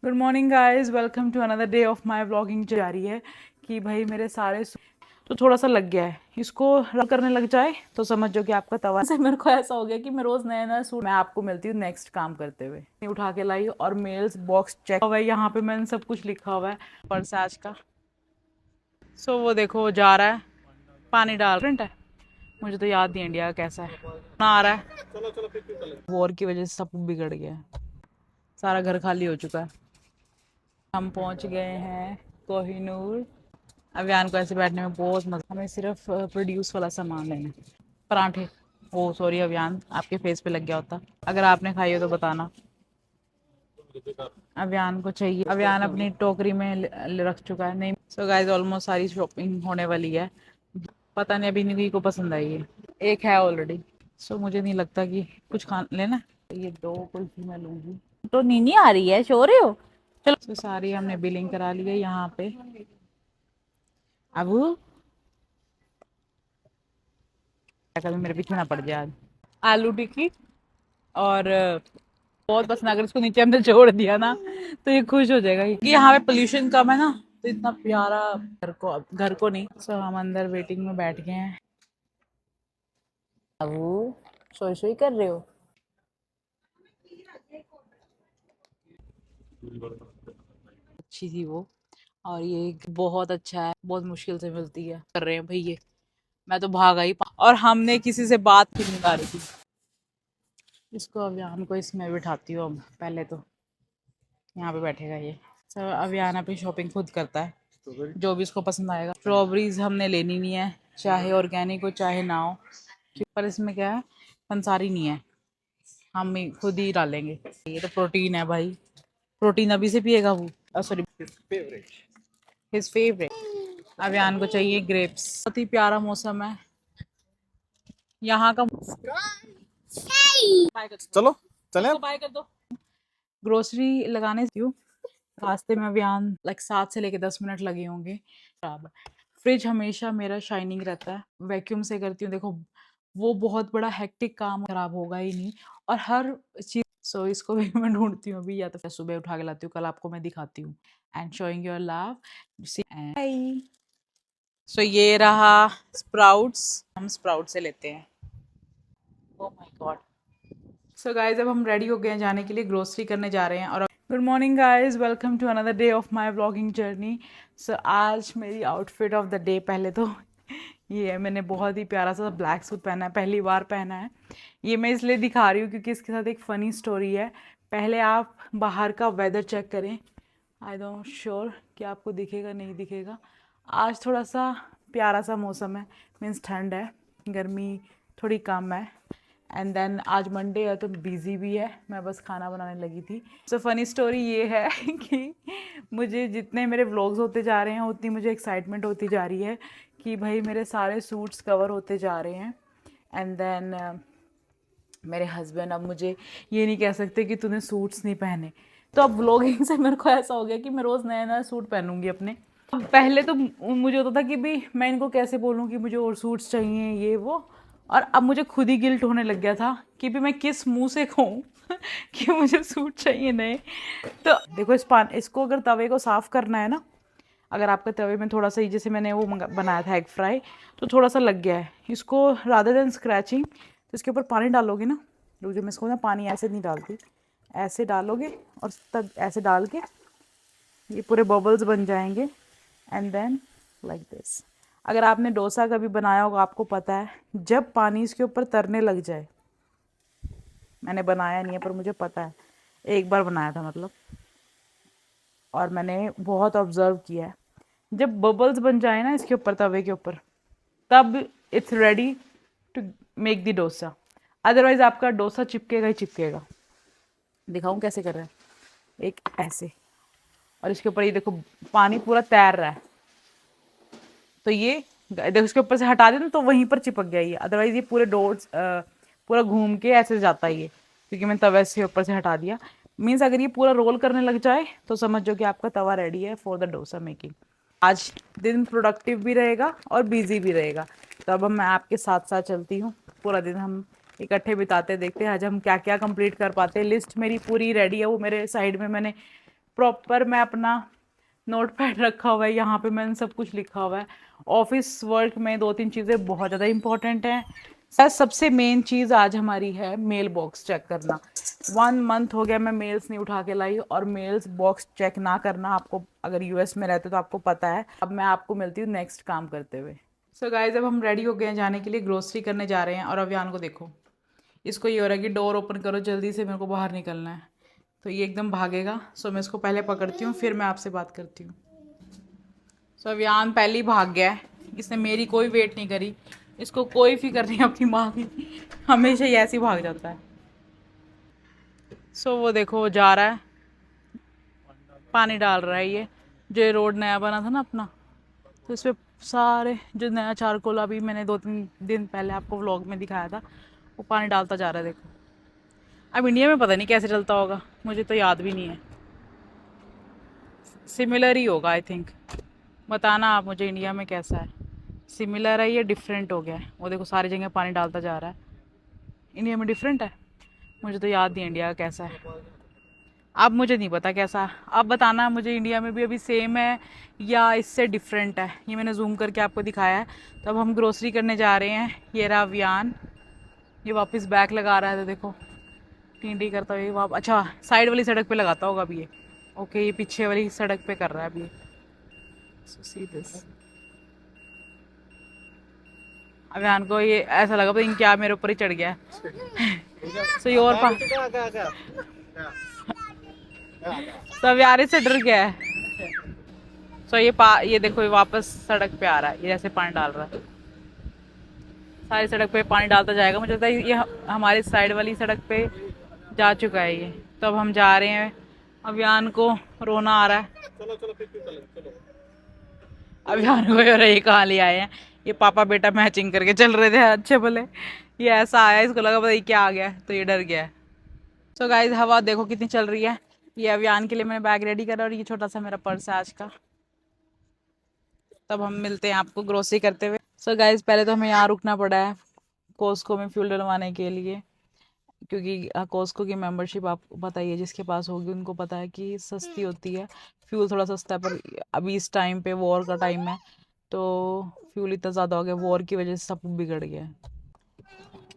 Good morning guys, welcome to another day of my vlogging. जारी है कि भाई मेरे सारे तो थोड़ा सा लग गया है, इसको रब करने लग जाए तो समझो कि आपका तवा से मेरे को ऐसा हो गया कि मैं रोज नया नया सूट। मैं आपको मिलती हूँ नेक्स्ट काम करते हुए। उठा के लाई और मेल्स बॉक्स चेक हुआ है, यहाँ पे मैंने सब कुछ लिखा हुआ है पर्स आज का। सो वो देखो वो जा रहा है, पानी डाल रहा है। मुझे तो याद नहीं इंडिया का कैसा है ना आ रहा है। वॉर की वजह से सब बिगड़ गया है, सारा घर खाली हो चुका है। हम पहुंच गए हैं कोहिनूर। अभियान को ऐसे बैठने में बहुत मजा। हमें सिर्फ प्रोड्यूस वाला सामान लेना है। पराठे। ओ सॉरी अभियान, आपके फेस पे लग गया होता। अगर आपने खाई हो तो बताना। अभियान को चाहिए, अभियान अपनी टोकरी में रख चुका है। नहीं सो गाइस, ऑलमोस्ट सारी शॉपिंग होने वाली है। पता नहीं अभी निधि को पसंद आई है, एक है ऑलरेडी। सो मुझे नहीं लगता कि कुछ खा लेना। ये दो कुल्फी मैं लूंगी। तो नीनी आ रही है, सो रहे हो? चलो। तो सारी हमने बिलिंग करा ली है यहाँ पे। अब कभी मेरे पीछे ना पड़ जाए आज। आलू टिक्की और बहुत पसंद। अगर इसको नीचे हमने जोड़ दिया ना तो ये खुश हो जाएगा क्योंकि यहाँ पे पोल्यूशन कम है ना, तो इतना प्यारा। घर को नहीं। सो हम अंदर वेटिंग में बैठ गए हैं। अब सोई सोई कर रहे हो? अच्छी थी वो। और ये बहुत अच्छा है, बहुत मुश्किल से मिलती है। कर रहे हैं भाई ये, मैं तो भागा ही और हमने किसी से बात ही नहीं कर रही थी। इसको अभियान को इसमें बिठाती हूँ अब। पहले तो यहाँ पे बैठेगा ये सब। अभियान अपनी शॉपिंग खुद करता है, जो भी इसको पसंद आएगा। स्ट्रॉबेरीज हमने लेनी नहीं है, चाहे ऑर्गेनिक हो चाहे ना हो। पर इसमें क्या है, पंसारी नहीं है, हम खुद ही डालेंगे। ये तो प्रोटीन है भाई, प्रोटीन अभी से पिएगा वो। Sorry, his favourite. अभियान को चाहिए ग्रेप्स। बहुत ही प्यारा मौसम है यहाँ का। चलो चले, बाय कर दो। ग्रोसरी लगाने से रास्ते में अभियान लाइक 7 से लेके 10 मिनट लगे होंगे। खराब है। फ्रिज हमेशा मेरा शाइनिंग रहता है, वैक्यूम से करती हूँ। देखो वो बहुत बड़ा हेक्टिक काम, खराब होगा ही नहीं। और हर चीज सो इसको भी मैं ढूंढती हूँ अभी, या तो फिर सुबह उठा के लाती हूँ। कल आपको मैं दिखाती हूँ एंड शोइंग योर लव। सो ये रहा स्प्राउट्स, हम स्प्राउट से लेते हैं। ओह माय गॉड। सो गाइज अब हम रेडी हो गए हैं जाने के लिए, ग्रोसरी करने जा रहे हैं। और good morning guys, welcome to another day of my vlogging journey. So आज मेरी आउटफिट ऑफ द डे, पहले तो ये है, मैंने बहुत ही प्यारा सा ब्लैक सूट पहना है, पहली बार पहना है। ये मैं इसलिए दिखा रही हूँ क्योंकि इसके साथ एक फ़नी स्टोरी है। पहले आप बाहर का वेदर चेक करें। आई डोंट श्योर कि आपको दिखेगा नहीं दिखेगा। आज थोड़ा सा प्यारा सा मौसम है, मीन्स ठंड है, गर्मी थोड़ी कम है। एंड देन आज मंडे है तो बिज़ी भी है, मैं बस खाना बनाने लगी थी। सो फनी स्टोरी ये है कि मुझे जितने मेरे व्लॉग्स होते जा रहे हैं उतनी मुझे एक्साइटमेंट होती जा रही है कि भाई मेरे सारे सूट्स कवर होते जा रहे हैं। एंड देन मेरे हस्बैंड अब मुझे ये नहीं कह सकते कि तूने सूट्स नहीं पहने। तो अब व्लॉगिंग से मेरे को ऐसा हो गया कि मैं रोज़ नया नया सूट पहनूंगी अपने। अब पहले तो मुझे होता था कि भाई मैं इनको कैसे बोलूँ कि मुझे और सूट्स चाहिए ये वो। और अब मुझे खुद ही गिल्ट होने लग गया था कि भी मैं किस मुंह से कहूँ कि मुझे सूट चाहिए नए। तो देखो इसको अगर तवे को साफ़ करना है ना, अगर आपके तवे में थोड़ा सा ही, जैसे मैंने वो बनाया था एग फ्राई, तो थोड़ा सा लग गया है इसको, रादर देन स्क्रैचिंग तो इसके ऊपर पानी डालोगे ना। रुक जो, मैं इसको ना पानी ऐसे नहीं डालती, ऐसे डालोगे और तब ऐसे डाल के ये पूरे बबल्स बन जाएंगे। And then like this. अगर आपने डोसा कभी बनाया होगा आपको पता है, जब पानी इसके ऊपर तरने लग जाए, मैंने बनाया नहीं है पर मुझे पता है, एक बार बनाया था मतलब, और मैंने बहुत ऑब्जर्व किया है, जब बबल्स बन जाए ना इसके ऊपर तवे के ऊपर, तब it's ready to make the dosa. Otherwise आपका डोसा चिपकेगा ही चिपकेगा। दिखाऊं कैसे कर रहा है, एक ऐसे, और इसके ऊपर ये देखो पानी पूरा तैर रहा है, तो ये देखो इसके ऊपर से हटा दें ना तो वहीं पर चिपक गया ये। अदरवाइज ये पूरे डोर्स पूरा घूम के ऐसे जाता है ये, क्योंकि मैंने तवे से ऊपर से हटा दिया। मीन्स अगर ये पूरा रोल करने लग जाए तो समझो कि आपका तवा रेडी है फॉर द डोसा मेकिंग। आज दिन प्रोडक्टिव भी रहेगा और बिजी भी रहेगा। तो अब मैं आपके साथ साथ चलती हूँ, पूरा दिन हम इकट्ठे बिताते, देखते हैं आज हम क्या क्या कंप्लीट कर पाते हैं। लिस्ट मेरी पूरी रेडी है, वो मेरे साइड में मैंने प्रॉपर मैं अपना नोट पैड रखा हुआ है, यहाँ पे मैंने सब कुछ लिखा हुआ है। ऑफिस वर्क में 2-3 चीज़ें बहुत ज़्यादा इंपॉर्टेंट हैं। सर सबसे मेन चीज़ आज हमारी है मेल बॉक्स चेक करना। 1 मंथ हो गया मैं मेल्स नहीं उठा के लाई, और मेल्स बॉक्स चेक ना करना, आपको अगर यूएस में रहते तो आपको पता है। अब मैं आपको मिलती हूँ नेक्स्ट काम करते हुए। सो गाइज अब हम रेडी हो गए हैं जाने के लिए, ग्रोसरी करने जा रहे हैं। और अभियान को देखो, इसको ये हो रहा है कि डोर ओपन करो जल्दी से, मेरे को बाहर निकलना है। तो ये एकदम भागेगा। सो मैं इसको पहले पकड़ती हूँ, फिर मैं आपसे बात करती हूँ। सो अभियान पहले ही भाग गया है, इसने मेरी कोई वेट नहीं करी, इसको कोई फिक्र नहीं अपनी माँ की, हमेशा ही ऐसे ही भाग जाता है। सो वो देखो वो जा रहा है, पानी डाल रहा है। ये जो रोड नया बना था ना अपना, तो इस पर सारे जो नया चारकोल अभी मैंने 2-3 दिन पहले आपको व्लॉग में दिखाया था, वो पानी डालता जा रहा है देखो। अब इंडिया में पता नहीं कैसे चलता होगा, मुझे तो याद भी नहीं है। सिमिलर ही होगा आई थिंक। बताना आप मुझे इंडिया में कैसा है, सिमिलर है या डिफरेंट हो गया है। वो देखो सारी जगह पानी डालता जा रहा है। इंडिया में डिफरेंट है, मुझे तो याद नहीं इंडिया का कैसा है। अब मुझे नहीं पता कैसा, अब बताना मुझे इंडिया में भी अभी सेम है या इससे डिफरेंट है। ये मैंने जूम करके आपको दिखाया है। तो अब हम ग्रोसरी करने जा रहे हैं। ये रहा अभियान, ये वापस बैक लगा रहा है, तो देखो टी करता हुआ वाप अच्छा साइड वाली सड़क पे लगाता होगा अभी ये। ओके ये पीछे वाली सड़क पे कर रहा है अभी ये। सो सी दिस, अभियान को ये ऐसा लगा पता नहीं क्या मेरे ऊपर ही चढ़ गया है। सो ये और तो अभियान से डर गया है। सो ये देखो ये वापस सड़क पे आ रहा है, ये जैसे पानी डाल रहा है। सारी सड़क पे पानी डालता जाएगा, मुझे लगता है ये हमारी साइड वाली सड़क पे जा चुका है ये। तो अब हम जा रहे हैं, अभियान को रोना आ रहा है। चलो अभियान को ये कहाँ ले आए हैं, ये पापा बेटा मैचिंग करके चल रहे थे अच्छे भले, ये ऐसा आया, इसको लगा पता नहीं क्या आ गया, तो ये डर गया है। सो गाइज हवा देखो कितनी चल रही है। ये अभियान के लिए मैंने बैग रेडी करा, और ये छोटा सा मेरा पर्स है आज का। तब हम मिलते हैं आपको ग्रोसरी करते हुए। सो गाइज पहले तो हमें यहाँ रुकना पड़ा है कॉस्को में फ्यूल डलवाने के लिए, क्योंकि कॉस्को की मेंबरशिप आपको बताइए जिसके पास होगी उनको पता है कि सस्ती होती है, फ्यूल थोड़ा सस्ता है। पर अभी इस टाइम पे वॉर का टाइम है, तो फ्यूल इतना ज़्यादा हो गया, वॉर की वजह से सब बिगड़ गया है।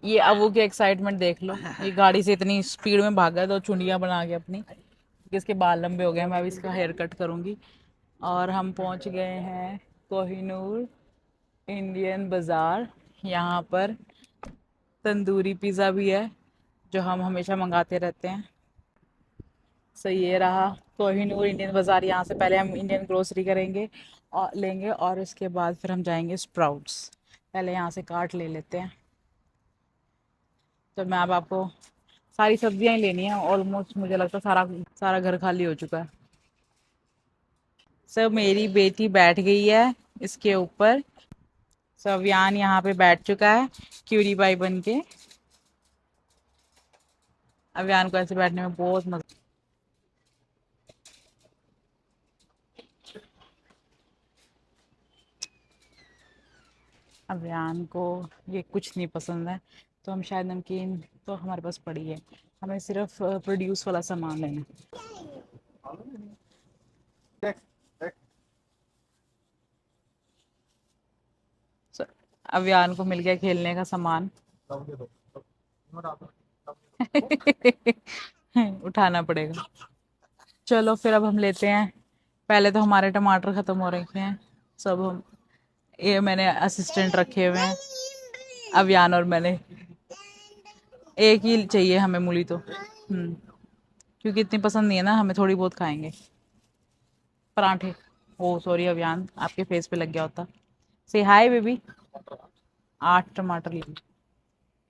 ये अबू की एक्साइटमेंट देख लो, ये गाड़ी से इतनी स्पीड में भागा है, तो चुंडियाँ बना के अपनी, इसके बाल लंबे हो गए हैं, मैं अभी इसका हेयर कट करूँगी। और हम पहुँच गए हैं कोहिनूर इंडियन बाज़ार। यहाँ पर तंदूरी पिज़्ज़ा भी है जो हम हमेशा मंगाते रहते हैं। सो ये रहा कोहिनूर इंडियन बाज़ार। यहाँ से पहले हम इंडियन ग्रोसरी करेंगे और लेंगे, और उसके बाद फिर हम जाएंगे स्प्राउट्स। पहले यहाँ से कार्ट ले लेते हैं। तो मैं अब आपको सारी सब्जियां ही लेनी है ऑलमोस्ट, मुझे लगता है सारा सारा घर खाली हो चुका है। सब मेरी बेटी बैठ गई है इसके ऊपर। सब अभियान यहाँ पे बैठ चुका है क्यूरी बाई बन के। अभियान को ऐसे बैठने में बहुत मजा। अभियान को ये कुछ नहीं पसंद है, तो हम शायद नमकीन तो हमारे पास पड़ी है, हमें सिर्फ प्रोड्यूस वाला सामान लेना है। अभियान को मिल गया खेलने का सामान। उठाना पड़ेगा। चलो फिर अब हम लेते हैं। पहले तो हमारे टमाटर ख़त्म हो रखे हैं सब, हम ये मैंने असिस्टेंट रखे हुए हैं अभियान, और मैंने एक ही चाहिए हमें मूली तो क्योंकि इतनी पसंद नहीं है ना हमें, थोड़ी बहुत खाएंगे। पराठे, ओ सॉरी अभियान आपके फेस पे लग गया होता। से हाय बेबी। 8 टमाटर लिए,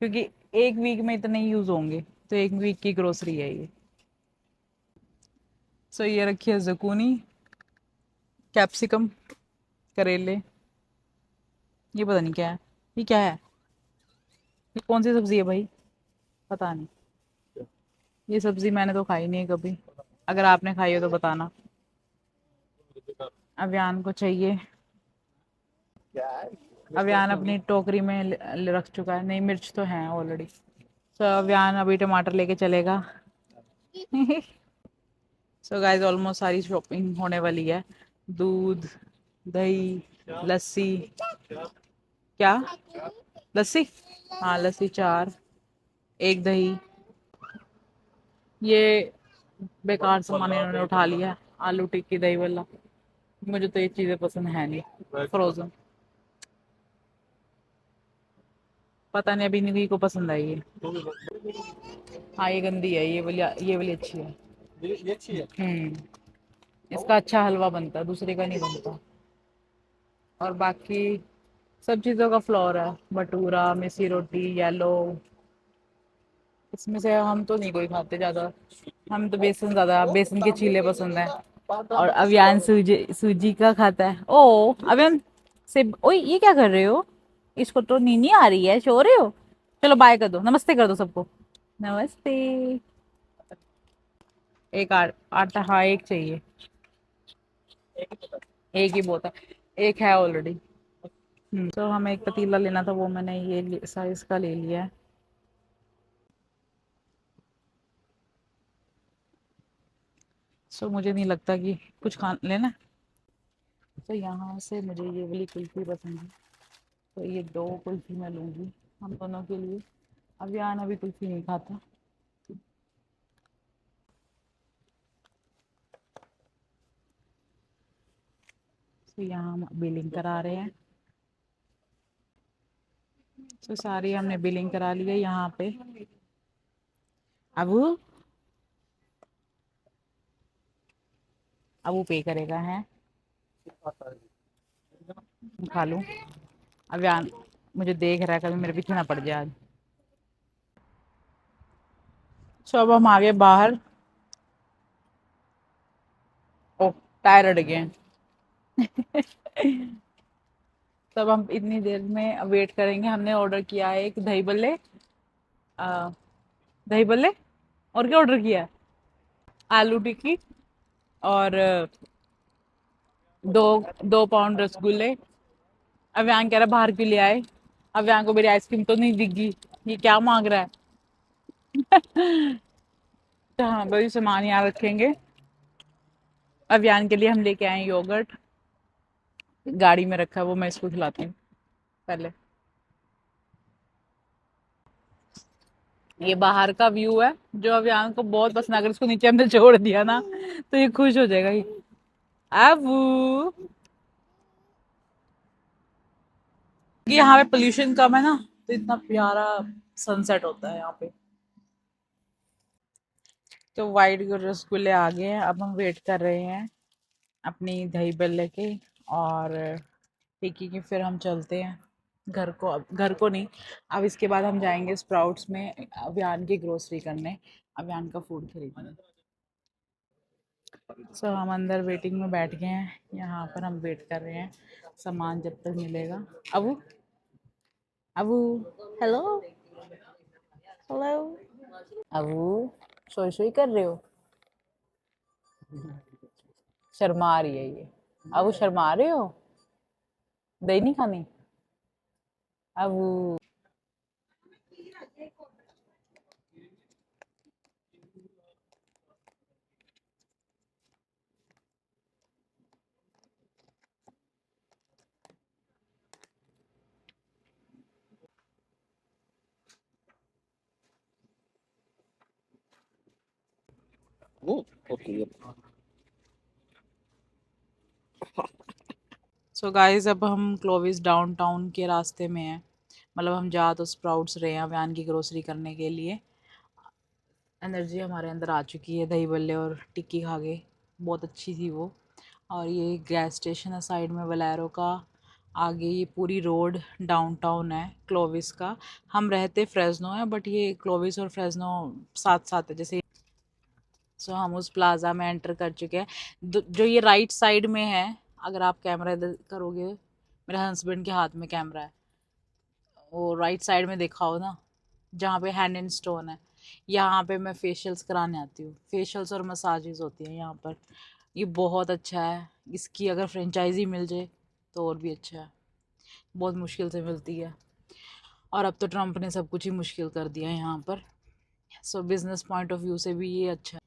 क्योंकि एक वीक में इतने ही यूज़ होंगे, तो एक वीक की ग्रोसरी है ये। सो ये रखी है ज़ुकूनी, कैप्सिकम, करेले, ये पता नहीं क्या है, ये क्या है, ये कौन सी सब्ज़ी है भाई, पता नहीं। ये सब्ज़ी मैंने तो खाई नहीं है कभी, अगर आपने खाई हो तो बताना। अभियान को चाहिए, अभियान अपनी टोकरी में रख चुका है, नहीं मिर्च तो है ऑलरेडी। तो अभियान अभी टमाटर लेके चलेगा। सो गाइस ऑलमोस्ट सारी शॉपिंग होने वाली है। दूध, दही, लस्सी। क्या? लस्सी? हाँ लस्सी 4, एक दही। ये बेकार सामान इन्होंने उठा लिया, आलू टिक्की दही वाला। मुझे तो ये चीजें पसंद है नहीं, फ्रोजन। पता नहीं अभी निकी को पसंद आई है। हाँ ये गंदी है, ये वाली अच्छी है। ये अच्छी है। इसका अच्छा हलवा बनता है, दूसरे का नहीं बनता। और बाकी सब चीज़ों का फ्लोर है, भटूरा, मिसी रोटी, येलो। इसमें से हम तो नहीं कोई खाते ज़्यादा। हम तो बेसन ज़्यादा, बेसन के चीले पसंद है। और अभियान सूजी सूजी का खाता है। ओ अभियान से, ओए ये क्या कर रहे हो? इसको तो नींद आ रही है, सो रहे हो? चलो बाय कर दो, नमस्ते कर दो सबको। नमस्ते। एक आटा, हाँ एक चाहिए। एक ही बहुत है, एक है ऑलरेडी। तो हमें एक पतीला लेना था, वो मैंने ये साइज का ले लिया है। सो मुझे नहीं लगता कि कुछ खा लेना। तो यहाँ से मुझे ये वाली कुल्फी पसंद है, तो ये 2 कुल्फी मैं लूँगी हम दोनों के लिए। अभियान अभी कुल्फी नहीं खाता। तो यहाँ हम बिलिंग करा रहे हैं। तो सारी हमने बिलिंग करा ली है यहाँ पे। अब वो पे करेगा है। खा लूँ? अभियान मुझे देख रहा है, कभी मेरे पीछे ना पड़ जाए आज। तो अब हम आ गए बाहर। ओ टायर अड़ गए हैं। तब हम इतनी देर में वेट करेंगे। हमने ऑर्डर किया है एक दही बल्ले, आ, दही बल्ले। और क्या ऑर्डर किया है? आलू टिक्की और 2 पाउंड रसगुल्ले। अव्यांग कह रहा बाहर क्यों ले आए? अव्यांग को मेरी आइसक्रीम तो नहीं दिखी, ये क्या मांग रहा है? तो हाँ वही सामान यहाँ रखेंगे। अव्यांग के लिए हम लेके आए योगर्ट, गाड़ी में रखा है, वो मैं इसको खिलाती हूँ पहले। ये बाहर का व्यू है जो अव्यांग को बहुत पसंद है। अगर इसको नीचे हमने छोड़ दिया ना तो ये खुश हो जाएगा। अब यहाँ पे पोल्यूशन कम है ना, तो इतना प्यारा सनसेट होता है यहाँ पे। तो वाइट रसगुल्ले आ गए हैं, अब हम वेट कर रहे हैं अपनी दही बल्ले के और टिक्की की। फिर हम चलते हैं घर को। अब घर को नहीं, अब इसके बाद हम जाएंगे स्प्राउट्स में अभियान की ग्रोसरी करने, अभियान का फूड खरीदने। सो हम अंदर वेटिंग में बैठ गए हैं, यहाँ पर हम वेट कर रहे हैं सामान जब तक मिलेगा। Abu, Abu, hello, hello. अबू सोई सोई कर रहे हो? शर्मा रही है ये। अबू शर्मा रहे हो? दही नहीं खानी? अबू। ओके। सो गाइस अब हम क्लोविस डाउनटाउन के रास्ते में हैं। मतलब हम जा तो स्प्राउट्स रहे हैं अभियान की ग्रोसरी करने के लिए। एनर्जी हमारे अंदर आ चुकी है दही बल्ले और टिक्की खा के, बहुत अच्छी थी वो। और ये गैस स्टेशन है साइड में बोलेरो का। आगे ये पूरी रोड डाउनटाउन है क्लोविस का। हम रहते फ्रेजनो है, बट ये क्लोविस और फ्रेजनो साथ साथ है जैसे। सो हम उस प्लाजा में एंटर कर चुके हैं। जो ये राइट साइड में है, अगर आप कैमरा इधर करोगे, मेरे हस्बैंड के हाथ में कैमरा है, वो राइट साइड में देखा हो ना, जहाँ पे हैंड एंड स्टोन है। यहाँ पे मैं फेशियल्स कराने आती हूँ, फेशियल्स और मसाजेस होती हैं यहाँ पर। ये बहुत अच्छा है, इसकी अगर फ्रेंचाइजी मिल जाए तो और भी अच्छा है। बहुत मुश्किल से मिलती है, और अब तो ट्रम्प ने सब कुछ ही मुश्किल कर दिया है यहाँ पर। सो बिजनेस पॉइंट ऑफ व्यू से भी ये अच्छा है।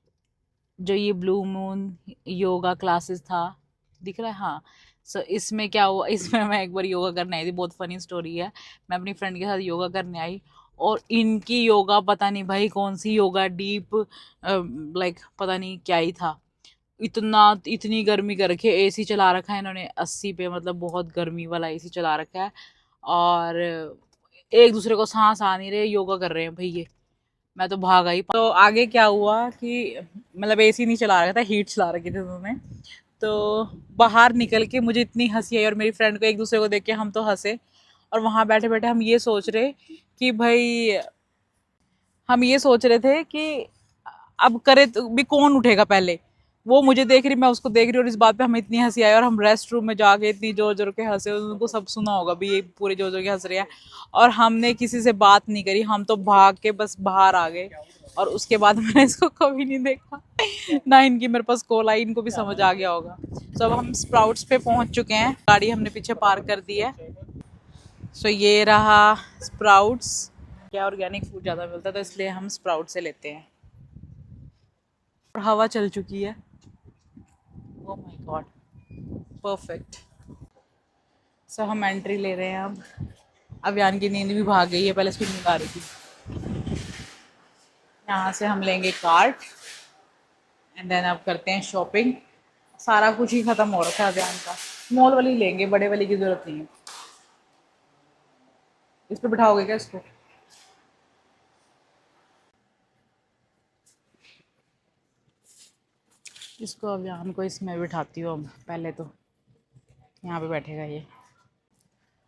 जो ये ब्लू मून योगा क्लासेस था, दिख रहा है? हाँ। सो इसमें क्या हुआ, इसमें मैं एक बार योगा करने आई थी, बहुत फनी स्टोरी है। मैं अपनी फ्रेंड के साथ योगा करने आई, और इनकी योगा पता नहीं भाई कौन सी योगा, डीप लाइक पता नहीं क्या ही था। इतनी गर्मी कर रखी है, एसी चला रखा है इन्होंने 80 पे, मतलब बहुत गर्मी वाला एसी चला रखा है, और एक दूसरे को सांस आ नहीं रहे, योगा कर रहे हैं भाई ये। मैं तो भाग आई। तो आगे क्या हुआ कि मतलब एसी नहीं चला रखा था, हीट चला रखी थी उन्होंने। तो बाहर निकल के मुझे इतनी हंसी आई और मेरी फ्रेंड को, एक दूसरे को देख के हम तो हंसे। और वहां बैठे बैठे हम ये सोच रहे कि भाई, हम ये सोच रहे थे कि अब करे तो भी कौन उठेगा पहले। वो मुझे देख रही, मैं उसको देख रही, और इस बात पे हमें इतनी हंसी आई, और हम रेस्ट रूम में जाके इतनी जोर जोर के हंसे, उनको सब सुना होगा भी ये पूरे जोर जोर के हंस रहे हैं। और हमने किसी से बात नहीं करी, हम तो भाग के बस बाहर आ गए। और उसके बाद मैंने इसको कभी नहीं देखा ना इनकी मेरे पास कॉल आई, इनको भी समझ आ गया होगा। सो अब हम स्प्राउट्स पे पहुंच चुके हैं, गाड़ी हमने पीछे पार्क कर दी है। सो ये रहा स्प्राउट्स। क्या ऑर्गेनिक फूड ज़्यादा मिलता है, तो इसलिए हम स्प्राउट से लेते हैं। और हवा चल चुकी है। Oh my god, perfect. So हम एंट्री ले रहे हैं अब। अभियान की नींद भी भाग गई है, पहले इसकी नींद आ रही थी। यहाँ से हम लेंगे कार्ट, एंड देन अब करते हैं शॉपिंग। सारा कुछ ही खत्म हो रखा है अभियान का, स्मॉल वाली लेंगे, बड़े वाली की जरूरत नहीं है। इस पर बिठाओगे क्या इसको? इसको अभियान को इसमें बिठाती हूँ अब, पहले तो यहाँ पे बैठेगा ये।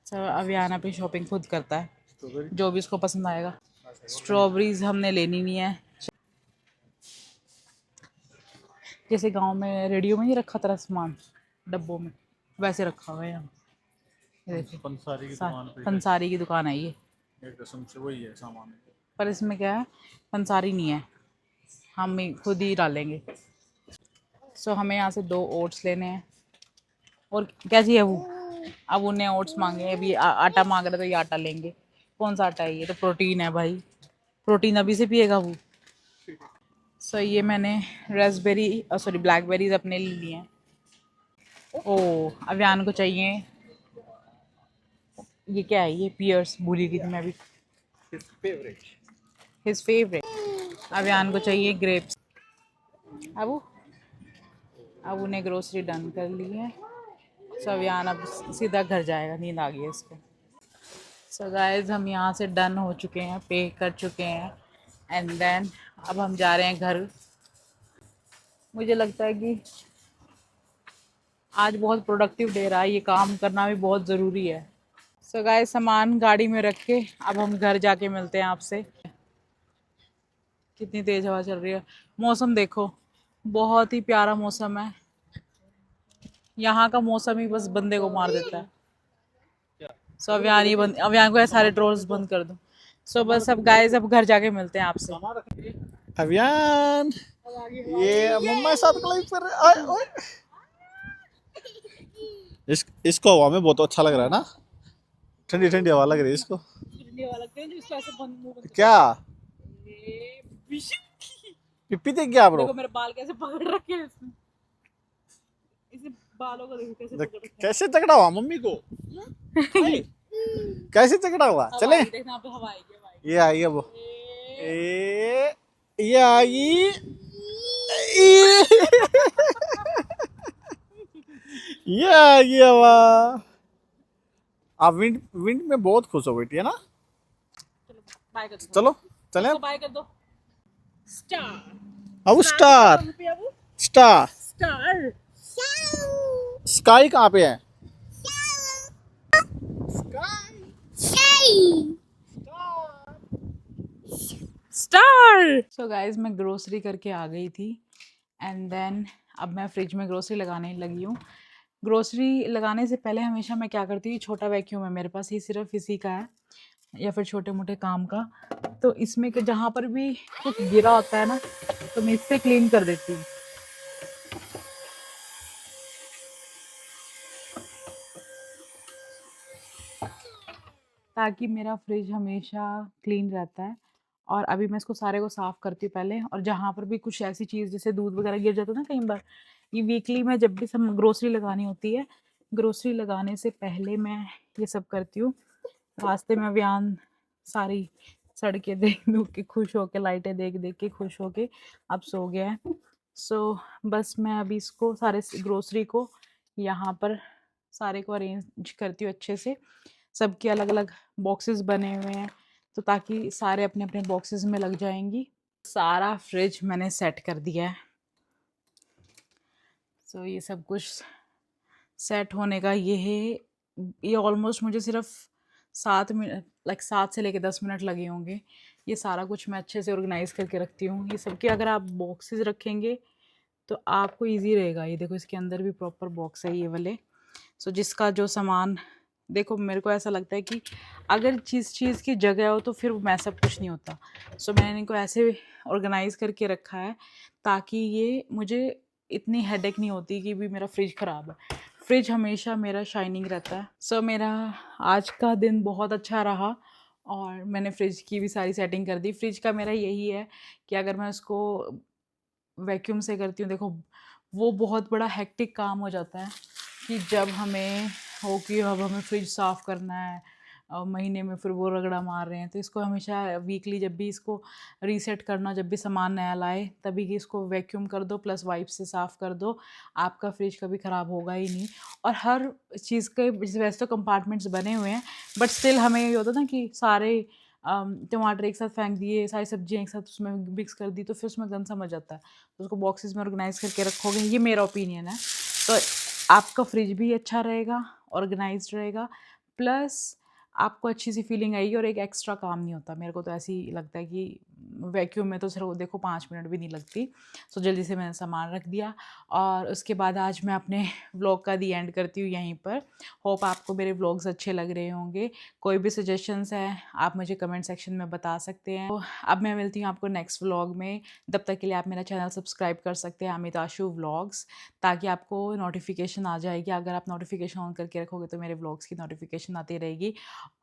सब अभियान अपनी शॉपिंग खुद करता है, जो भी इसको पसंद आएगा। स्ट्रॉबेरीज हमने लेनी नहीं है, जैसे गांव में रेडियो में नहीं रखा था सामान डब्बों में, वैसे रखा हुआ है यहाँ। ये देखिए, पंसारी की दुकान है ये, एक किस्म से वही है सामान। पर इसमें क्या है, पंसारी नहीं है, हम खुद ही डालेंगे। सो हमें यहाँ से 2 ओट्स लेने हैं। और क्या चाहिए वो? अब उन्हें ओट्स मांगे, अभी आटा मांग रहा, तो ये आटा लेंगे। कौन सा आटा है ये? तो प्रोटीन है भाई, प्रोटीन अभी से पिएगा वो। सो ये मैंने रेसबेरी सॉरी ब्लैकबेरीज अपने लिए लिए हैं। ओ, अभियान को चाहिए, ये क्या है, ये पियर्स, भूली गई थी मैं भी। His favourite. अभियान को चाहिए ग्रेप्स। अब उन्हें ग्रोसरी डन कर ली है। सो अभियान अब सीधा घर जाएगा, नींद आ गई है इसको। सो गाइस हम यहाँ से डन हो चुके हैं, पे कर चुके हैं, एंड देन अब हम जा रहे हैं घर। मुझे लगता है कि आज बहुत प्रोडक्टिव डे रहा है, ये काम करना भी बहुत ज़रूरी है। सो गाइस सामान गाड़ी में रख के अब हम घर जाके मिलते हैं आपसे। कितनी तेज़ हवा चल रही है, मौसम देखो, बहुत ही प्यारा मौसम है। यहाँ का मौसम ही बस बंदे को मार देता है। सो अभियान ही बंद, अभियान को सारे ट्रोल्स बंद कर दो। सो बस अब गाइस अब घर जाके मिलते हैं आपसे। अभियान, ये मम्मा साथ क्लाइंब कर रहे, आए ओए। इसको हवा में बहुत अच्छा लग रहा है ना, ठंडी ठंडी हवा लग रही है इसको। क्या पिप्पी देख गया ब्रो? देखो मेरे बाल कैसे पकड़ रखे हैं इसने, इसे बालों को देखो कैसे पकड़ रखे हैं। कैसे तगड़ा हुआ मम्मी को, कैसे तगड़ा हुआ। चले, देखना पे हवा आएगी, हवा आएगी। ये आई है वो, ये आई ये आ गया वाह। आप विंड विंड में बहुत खुश हो बेटी है ना। बाय कर दो, चलो चले बाय कर दो। स्टार, अब स्टार, स्टार स्टार स्काई कहाँ पे है? स्टार। सो गाइज मैं ग्रोसरी करके आ गई थी, एंड देन अब मैं फ्रिज में ग्रोसरी लगाने लगी हूँ। ग्रोसरी लगाने से पहले हमेशा मैं क्या करती हूँ, छोटा वैक्यूम है मेरे पास, ही सिर्फ इसी का है, या फिर छोटे मोटे काम का। तो इसमें जहाँ पर भी कुछ गिरा होता है ना, तो मैं इससे क्लीन कर देती हूँ। ताकि मेरा फ्रिज हमेशा क्लीन रहता है और अभी मैं इसको सारे को साफ़ करती हूँ पहले। और जहाँ पर भी कुछ ऐसी चीज़ जैसे दूध वगैरह गिर जाता है ना कई बार, ये वीकली में जब भी सब ग्रोसरी लगानी होती है, ग्रोसरी लगाने से पहले मैं ये सब करती हूँ। रास्ते में अभियान सारी सड़कें देख दुख के खुश होके, लाइटें देख देख के खुश होके अब सो गया है। सो बस मैं अभी इसको सारे ग्रोसरी को यहाँ पर सारे को अरेंज करती हूँ अच्छे से। सबके अलग अलग बॉक्सेस बने हुए हैं, तो ताकि सारे अपने अपने बॉक्सेस में लग जाएंगी। सारा फ्रिज मैंने सेट कर दिया है। सो ये सब कुछ सेट होने का ये है, ये ऑलमोस्ट मुझे सिर्फ 7 मिनट, लाइक 7 से लेकर 10 मिनट लगे होंगे। ये सारा कुछ मैं अच्छे से ऑर्गेनाइज़ करके रखती हूँ। ये सबके अगर आप बॉक्सेस रखेंगे तो आपको इजी रहेगा। ये देखो इसके अंदर भी प्रॉपर बॉक्स है ये वाले। सो जिसका जो सामान, देखो मेरे को ऐसा लगता है कि अगर जिस चीज़ की जगह हो तो फिर मैं सब कुछ नहीं होता। सो मैंने इनको ऐसे ऑर्गेनाइज़ करके रखा है ताकि ये मुझे इतनी हेडेक नहीं होती कि भी मेरा फ्रिज ख़राब है। फ्रिज हमेशा मेरा शाइनिंग रहता है। सो मेरा आज का दिन बहुत अच्छा रहा और मैंने फ्रिज की भी सारी सेटिंग कर दी। फ्रिज का मेरा यही है कि अगर मैं उसको वैक्यूम से करती हूँ, देखो वो बहुत बड़ा हेक्टिक काम हो जाता है कि जब हमें हो कि अब हमें फ्रिज साफ़ करना है और महीने में फिर वो रगड़ा मार रहे हैं, तो इसको हमेशा वीकली जब भी इसको रीसेट करना, जब भी सामान नया लाए तभी कि इसको वैक्यूम कर दो प्लस वाइप से साफ़ कर दो। आपका फ्रिज कभी ख़राब होगा ही नहीं। और हर चीज़ के वैसे तो कंपार्टमेंट्स बने हुए हैं, बट स्टिल हमें ये होता ना कि सारे टमाटर एक साथ फेंक दिए, सारी सब्जियाँ एक साथ उसमें मिक्स कर दी तो फिर उसमें गंद समझ जाता है। तो उसको बॉक्सेस में ऑर्गेनाइज़ करके रखोगे, ये मेरा ओपिनियन है। तो आपका फ्रिज भी अच्छा रहेगा, ऑर्गेनाइज्ड रहेगा, प्लस आपको अच्छी सी फीलिंग आएगी और एक एक्स्ट्रा काम नहीं होता। मेरे को तो ऐसे ही लगता है कि वैक्यूम में तो सिर्फ देखो 5 मिनट भी नहीं लगती। सो जल्दी से मैंने सामान रख दिया और उसके बाद आज मैं अपने व्लॉग का दी एंड करती हूँ यहीं पर। होप आपको मेरे व्लॉग्स अच्छे लग रहे होंगे। कोई भी सजेशंस है आप मुझे कमेंट सेक्शन में बता सकते हैं। तो अब मैं मिलती हूँ आपको नेक्स्ट व्लॉग में। तब तक के लिए आप मेरा चैनल सब्सक्राइब कर सकते हैं अमित आशु व्लॉग्स, ताकि आपको नोटिफिकेशन आ जाएगी। अगर आप नोटिफिकेशन ऑन करके रखोगे तो मेरे व्लॉग्स की नोटिफिकेशन आती रहेगी।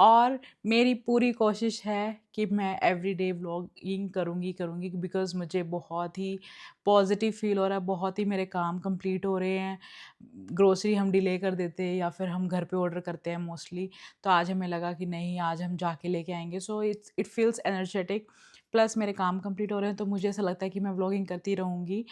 और मेरी पूरी कोशिश है कि मैं एवरीडे व्लॉगिंग करूँगी बिकॉज़ मुझे बहुत ही पॉजिटिव फील हो रहा है। बहुत ही मेरे काम कंप्लीट हो रहे हैं। ग्रोसरी हम डिले कर देते हैं या फिर हम घर पे ऑर्डर करते हैं मोस्टली, तो आज हमें लगा कि नहीं आज हम जाके लेके आएंगे। So it feels energetic, plus मेरे काम कंप्लीट हो रहे हैं तो मुझे ऐसा लगता है कि मैं व्लॉगिंग करती रहूँगी।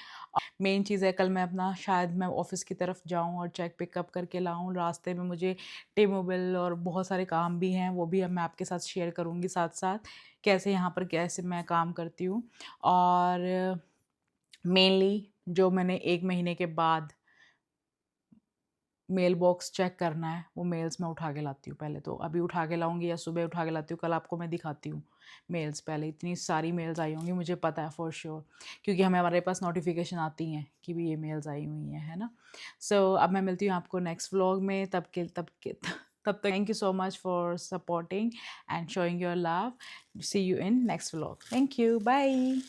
मेन चीज़ है कल मैं अपना शायद मैं ऑफ़िस की तरफ जाऊँ और चेक पिकअप करके लाऊँ। रास्ते में मुझे टी-मोबाइल और बहुत सारे काम भी हैं, वो भी अब मैं आपके साथ शेयर करूँगी साथ-साथ, कैसे यहाँ पर कैसे मैं काम करती हूँ। और मेनली जो मैंने 1 महीने के बाद मेल बॉक्स चेक करना है वो मेल्स मैं उठा के लाती हूँ पहले। तो अभी उठा के लाऊंगी या सुबह उठा के लाती हूँ, कल आपको मैं दिखाती हूँ मेल्स। पहले इतनी सारी मेल्स आई होंगी मुझे पता है फॉर श्योर, क्योंकि हमारे पास नोटिफिकेशन आती हैं कि भी ये मेल्स आई हुई हैं, है ना। सो अब मैं मिलती हूँ आपको नेक्स्ट व्लॉग में। तब तक thank you so much for supporting and showing your love. See you in next vlog. Thank you, bye.